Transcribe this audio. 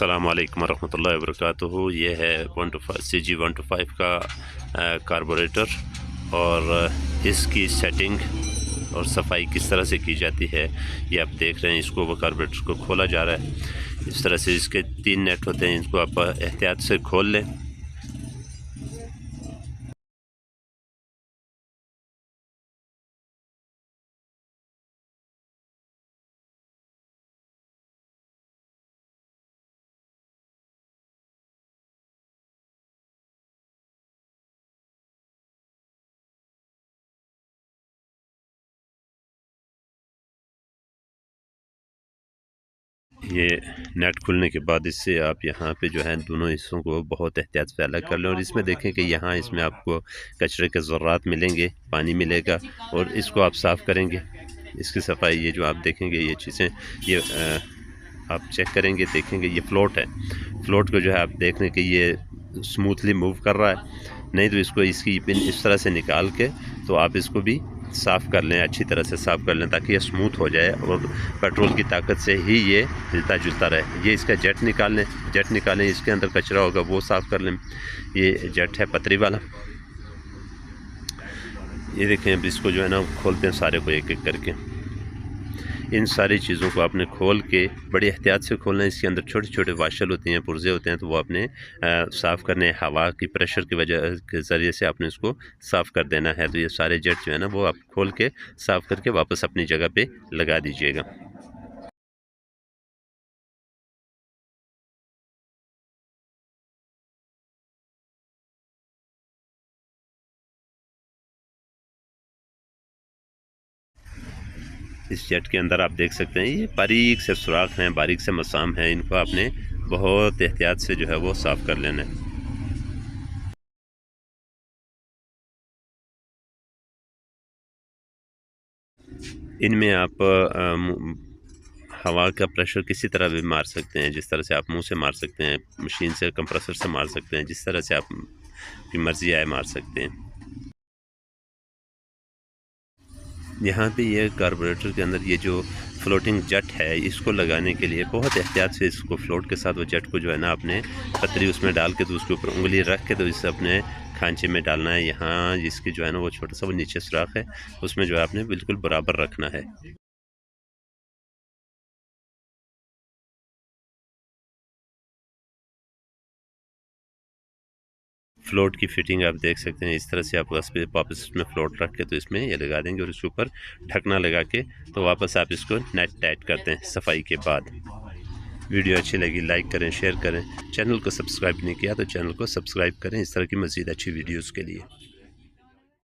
अस्सलाम वालेकुम रहमतुल्लाहि व बरकातुहू। ये है CG125 का कार्बोरेटर और इसकी सेटिंग और सफाई किस तरह से की जाती है ये आप देख रहे हैं। इसको वो कार्बोरेटर को खोला जा रहा है। इस तरह से इसके 3 नेट होते हैं, इनको आप एहतियात से खोल लें। ये नेट खुलने के बाद इससे आप यहाँ पे जो है दोनों हिस्सों को बहुत एहतियात से अलग कर लें। और इसमें देखें कि यहाँ इसमें आपको कचरे के ज़र्रात मिलेंगे, पानी मिलेगा और इसको आप साफ़ करेंगे। इसकी सफाई ये जो आप देखेंगे ये चीज़ें ये आप चेक करेंगे, देखेंगे ये फ्लोट है। फ्लोट को जो है आप देख लें कि ये स्मूथली मूव कर रहा है। नहीं तो इसको इसकी पिन इस तरह से निकाल के तो आप इसको भी साफ़ कर लें, अच्छी तरह से साफ़ कर लें ताकि ये स्मूथ हो जाए और पेट्रोल की ताकत से ही ये हिलता जुलता रहे। ये इसका जेट निकाल लें, जेट निकालें, इसके अंदर कचरा होगा वो साफ़ कर लें। ये जेट है पतरी वाला। ये देखें, अब इसको जो है ना खोलते हैं सारे को एक एक करके। इन सारी चीज़ों को आपने खोल के बड़ी एहतियात से खोलना है। इसके अंदर छोटे छोटे वाशल होते हैं, पुर्जे होते हैं, तो वो आपने साफ़ करने, हवा की प्रेशर की वजह के ज़रिए से आपने इसको साफ़ कर देना है। तो ये सारे जेट जो है ना वो आप खोल के साफ़ करके वापस अपनी जगह पे लगा दीजिएगा। इस जेट के अंदर आप देख सकते हैं ये बारीक से सुराख हैं, बारीक से मसाम हैं। इनको आपने बहुत एहतियात से जो है वो साफ़ कर लेना है। इनमें आप हवा का प्रेशर किसी तरह भी मार सकते हैं, जिस तरह से आप मुंह से मार सकते हैं, मशीन से, कंप्रेसर से मार सकते हैं, जिस तरह से आप की मर्ज़ी आए मार सकते हैं। यहाँ पे ये कार्बोरेटर के अंदर ये जो फ्लोटिंग जेट है इसको लगाने के लिए बहुत एहतियात से इसको फ्लोट के साथ वो जेट को जो है ना अपने पतरी उसमें डाल के तो उसके ऊपर उंगली रख के तो इसे अपने खांचे में डालना है। यहाँ जिसकी जो है ना वो छोटा सा वो नीचे सुराख है, उसमें जो है आपने बिल्कुल बराबर रखना है। फ्लोट की फिटिंग आप देख सकते हैं। इस तरह से आप वापस इसमें फ्लोट रख के तो इसमें ये लगा देंगे और इसके ऊपर ढकना लगा के तो वापस आप इसको नेट टाइट करते हैं सफाई के बाद। वीडियो अच्छी लगी लाइक करें, शेयर करें। चैनल को सब्सक्राइब नहीं किया तो चैनल को सब्सक्राइब करें इस तरह की मज़ीद अच्छी वीडियोज़ के लिए।